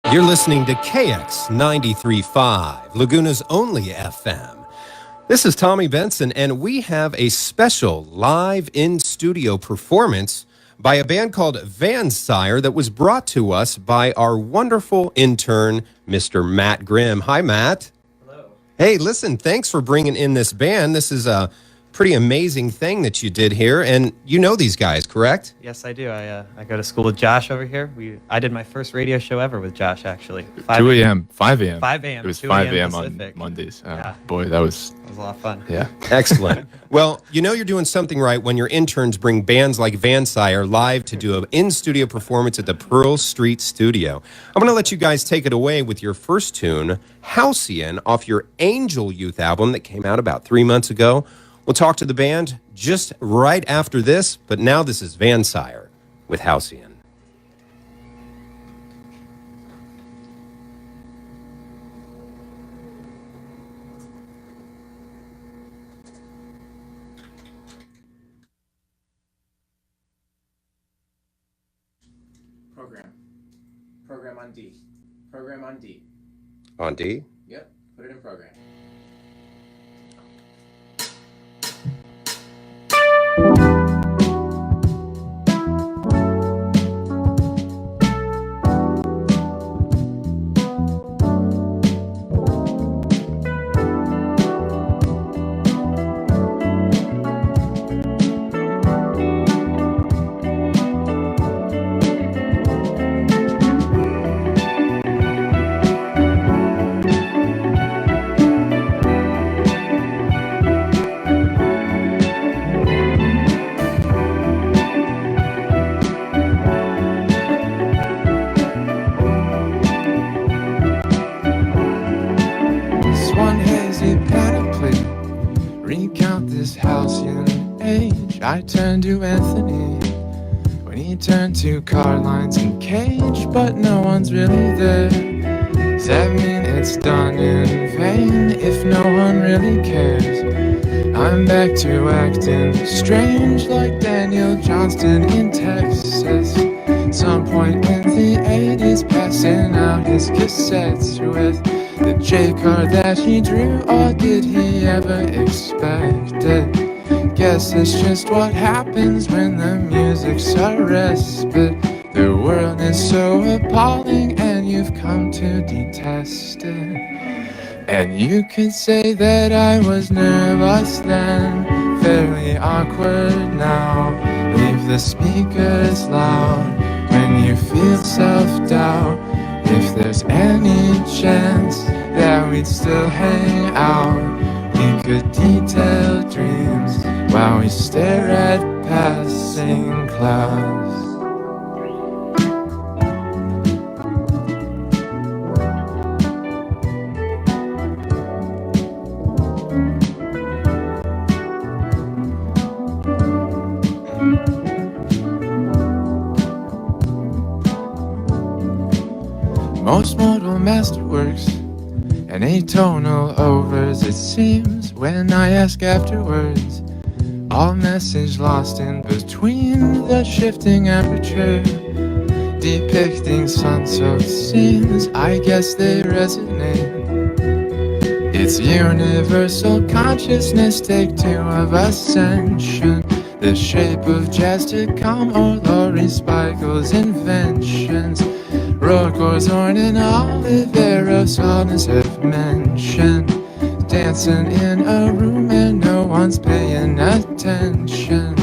You're listening to KX 93.5, Laguna's only FM. This is Tommy Benson, and we have a special live in-studio performance by a band called Vansire that was brought to us by our wonderful intern, Mr. Matt Grimm. Hi, Matt. Hello. Hey, listen, thanks for bringing in this band. This is a pretty amazing thing that you did here, and you know these guys, correct? Yes, I do. I go to school with Josh over here. I did my first radio show ever with Josh, actually. 2 a.m., 5 a.m. 5 a.m. It was 2 5 a.m. a.m. on Pacific. Mondays. Yeah. Boy, that was a lot of fun. Yeah. Excellent. Well, you know you're doing something right when your interns bring bands like Vansire live to do an in-studio performance at the Pearl Street Studio. I'm going to let you guys take it away with your first tune, Halcyon, off your Angel Youth album that came out about 3 months ago. We'll talk to the band just right after this, but now this is Vansire with Halcyon. Program on D. Program on D. On D? Yep, put it in program. I turned to Anthony when he turned to car lines and Cage, but no one's really there. Does that mean it's done in vain if no one really cares? I'm back to acting strange like Daniel Johnston in Texas. Some point in the 80s, passing out his cassettes with the J card that he drew, or did he ever expect it? Guess it's just what happens when the music's a respite. The world is so appalling and you've come to detest it. And you could say that I was nervous then, fairly awkward now. Leave the speakers loud when you feel self-doubt. If there's any chance that we'd still hang out, we could detail dreams while we stare at passing clouds. Most mortal masterworks and atonal overs, it seems, when I ask afterwards. All message lost in between the shifting aperture, depicting sun-soaked scenes. I guess they resonate. It's universal consciousness, take two of ascension. The shape of jazz to come, or Laurie Spiegel's inventions. Rourke's horn and Oliveros, others have mentioned. Dancing in a room and no one's paying attention.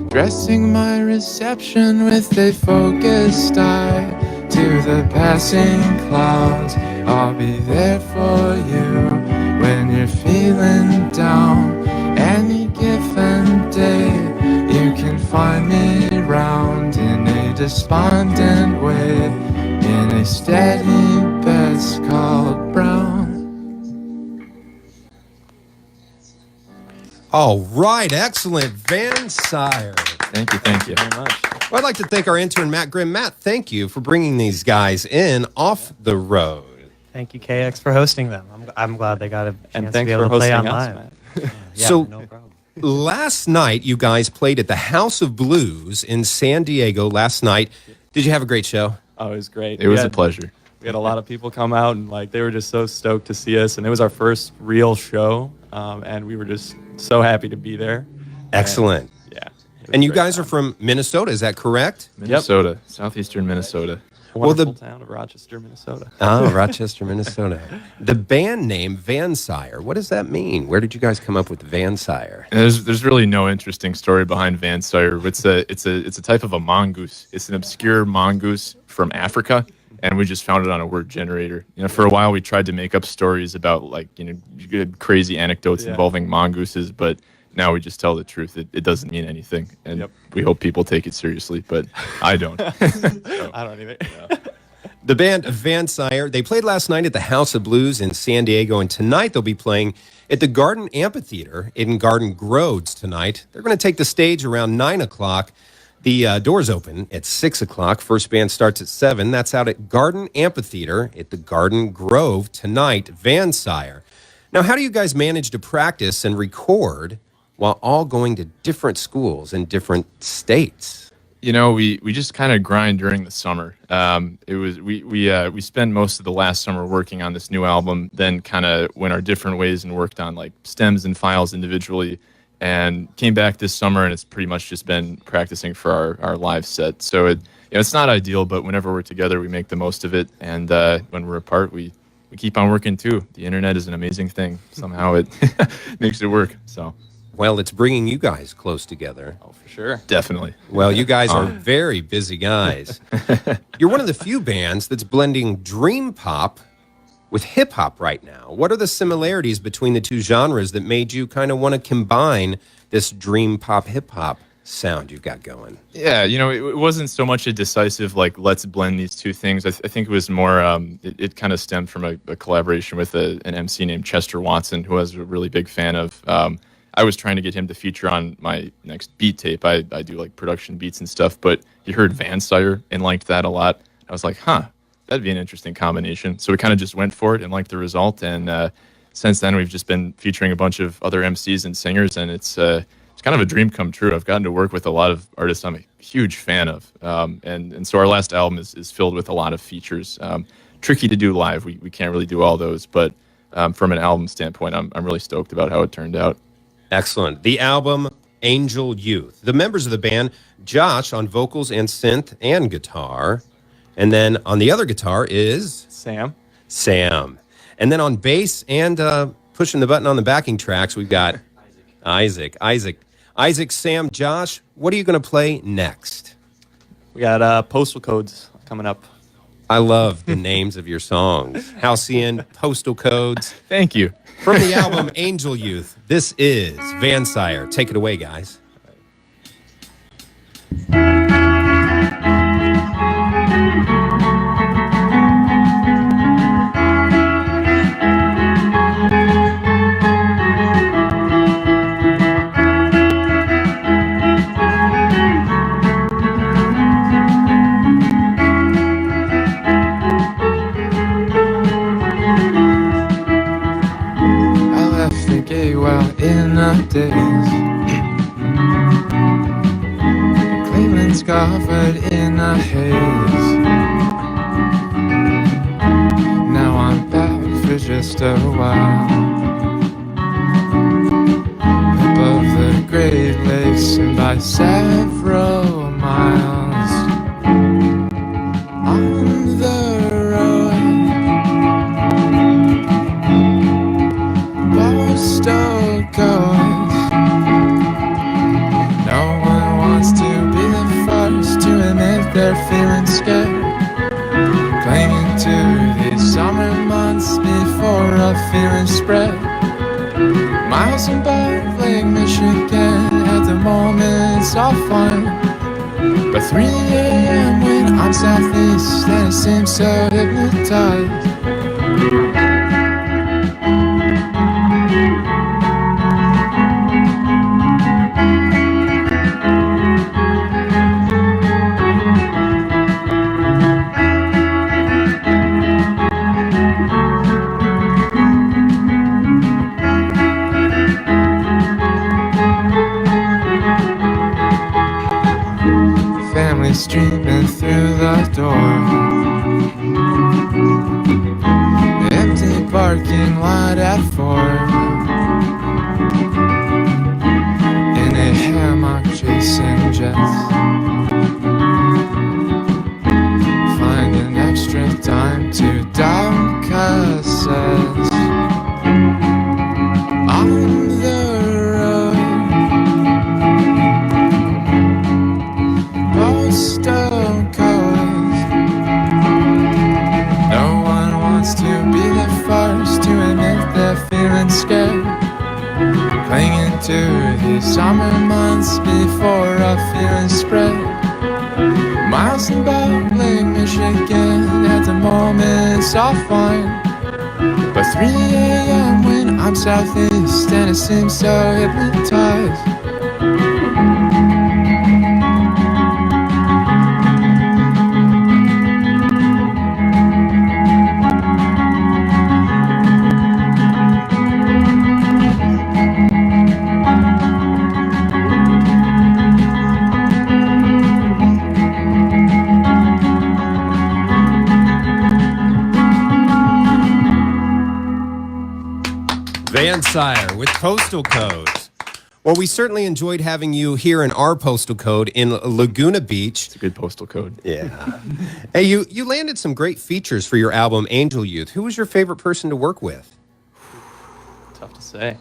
Dressing my reception with a focused eye to the passing clouds. I'll be there for you when you're feeling down. Any given day you can find me round in a despondent way, in a steady best called brown. All right, excellent, Vansire. Thank you Very much. Well, I'd like to thank our intern, Matt Grimm. Matt, thank you for bringing these guys in off the road. Thank you, KX, for hosting them. I'm glad they got a chance And to thanks be able for to play hosting on us, live. Matt. Yeah, So- no problem. Last night, you guys played at the House of Blues in San Diego last night. Did you have a great show? Oh, it was great. It was a pleasure. We had a lot of people come out, and like they were just so stoked to see us. And it was our first real show, and we were just so happy to be there. Excellent. And, yeah. And you guys are from Minnesota, is that correct? Minnesota, southeastern Minnesota. Wonderful town of Rochester, Minnesota. Oh, Rochester, Minnesota. The band name Vansire. What does that mean? Where did you guys come up with Vansire? And there's really no interesting story behind Vansire. It's a type of a mongoose. It's an obscure mongoose from Africa, and we just found it on a word generator. For a while we tried to make up stories about good crazy anecdotes involving mongooses, but now we just tell the truth. It doesn't mean anything, and we hope people take it seriously, but I don't. I don't either. Yeah. The band Vansire, they played last night at the House of Blues in San Diego, and tonight they'll be playing at the Garden Amphitheater in Garden Groves tonight. They're going to take the stage around 9 o'clock. The doors open at 6 o'clock. First band starts at 7. That's out at Garden Amphitheater at the Garden Grove tonight, Vansire. Now, how do you guys manage to practice and record while all going to different schools in different states? We just kind of grind during the summer. We spent most of the last summer working on this new album, then kind of went our different ways and worked on like stems and files individually, and came back this summer, and it's pretty much just been practicing for our live set. So it's not ideal, but whenever we're together, we make the most of it, and when we're apart, we keep on working too. The internet is an amazing thing. Somehow it makes it work. So. Well, it's bringing you guys close together. Oh, for sure. Definitely. Well, you guys are very busy guys. You're one of the few bands that's blending dream pop with hip hop right now. What are the similarities between the two genres that made you kind of want to combine this dream pop hip hop sound you've got going? Yeah, it wasn't so much a decisive, like, let's blend these two things. I think it was more, it kind of stemmed from a collaboration with an MC named Chester Watson, who I was a really big fan of. I was trying to get him to feature on my next beat tape. I do like production beats and stuff, but he heard Vansire and liked that a lot. I was like, that'd be an interesting combination. So we kind of just went for it and liked the result. And since then, we've just been featuring a bunch of other MCs and singers, and it's kind of a dream come true. I've gotten to work with a lot of artists I'm a huge fan of. And so our last album is filled with a lot of features. Tricky to do live. We can't really do all those, but from an album standpoint, I'm really stoked about how it turned out. Excellent. The album, Angel Youth. The members of the band, Josh on vocals and synth and guitar. And then on the other guitar is... Sam. And then on bass and pushing the button on the backing tracks, we've got Isaac, Sam, Josh, what are you going to play next? We got Postal Codes coming up. I love the names of your songs. Halcyon, Postal Codes. Thank you. From the album Angel Youth, this is Vansire. Take it away, guys. In the days, Cleveland's covered in a haze. Now I'm back for just a while, above the Great Lakes and by several miles on the road. Postal codes. No one wants to be the first to admit they're feeling scared, clinging to these summer months before a feeling spread. Miles above Lake Michigan, at the moment it's all fine, but 3 a.m. when I'm southeast and it seems so hypnotized. Streaming through the door, I'm too downcast on the road. Postal codes. No one wants to be the first to admit they're feeling scared, clinging to these summer months before our feelings spread. Miles in Lake Michigan, at the moment it's all fine, but 3 a.m. when I'm southeast and it seems so hypnotized. Vansire with postal codes. Well, we certainly enjoyed having you here in our postal code in Laguna Beach. It's a good postal code. Yeah. Hey, you landed some great features for your album Angel Youth. Who was your favorite person to work with? Tough to say.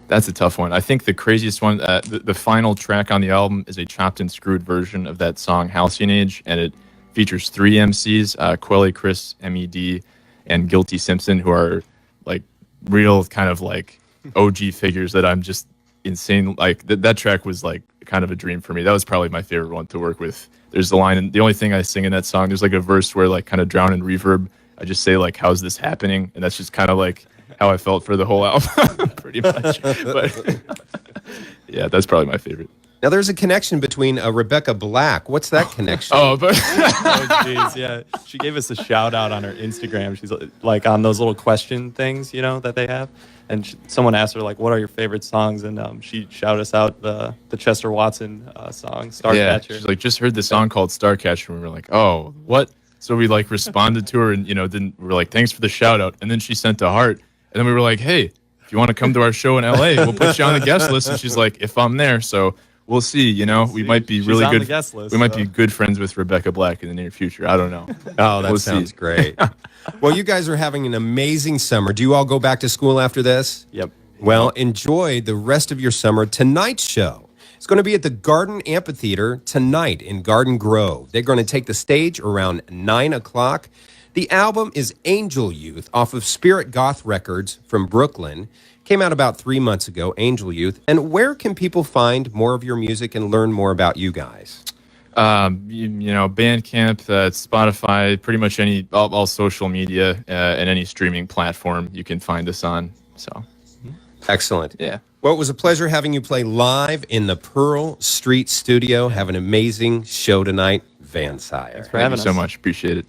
That's a tough one. I think the craziest one, the final track on the album is a chopped and screwed version of that song Halcyon Age, and it features 3 MCs, Quelly, Chris, MED, and Guilty Simpson, who are like real kind of like OG figures that I'm just insane. Like that track was like kind of a dream for me. That was probably my favorite one to work with. There's the line, and the only thing I sing in that song, there's like a verse where like kind of drowned in reverb, I just say like, how's this happening? And that's just kind of like how I felt for the whole album, pretty much. But yeah, that's probably my favorite. Now, there's a connection between Rebecca Black. What's that connection? Oh, but Oh, jeez, yeah. She gave us a shout out on her Instagram. She's like on those little question things, you know, that they have. And someone asked her like, "What are your favorite songs?" And she shouted us out the Chester Watson song, Starcatcher. yeah, she's like, just heard the song called Starcatcher, and we were like, oh, what? So we like responded to her, and then we were like, thanks for the shout out. And then she sent a heart, and then we were like, hey, if you want to come to our show in LA, we'll put you on the guest list. And she's like, if I'm there, so. We'll see. We might be really on good. The guest list, we might be good friends with Rebecca Black in the near future. I don't know. Oh, that sounds great. Well, you guys are having an amazing summer. Do you all go back to school after this? Yep. Well, enjoy the rest of your summer. Tonight's show is going to be at the Garden Amphitheater tonight in Garden Grove. They're going to take the stage around 9 o'clock. The album is Angel Youth off of Spirit Goth Records from Brooklyn. Came out about 3 months ago, Angel Youth. And where can people find more of your music and learn more about you guys? Bandcamp, Spotify, pretty much all social media and any streaming platform you can find us on. So, excellent. Yeah. Well, it was a pleasure having you play live in the Pearl Street Studio. Have an amazing show tonight, Vansire. For having Thank you so us. much. Appreciate it.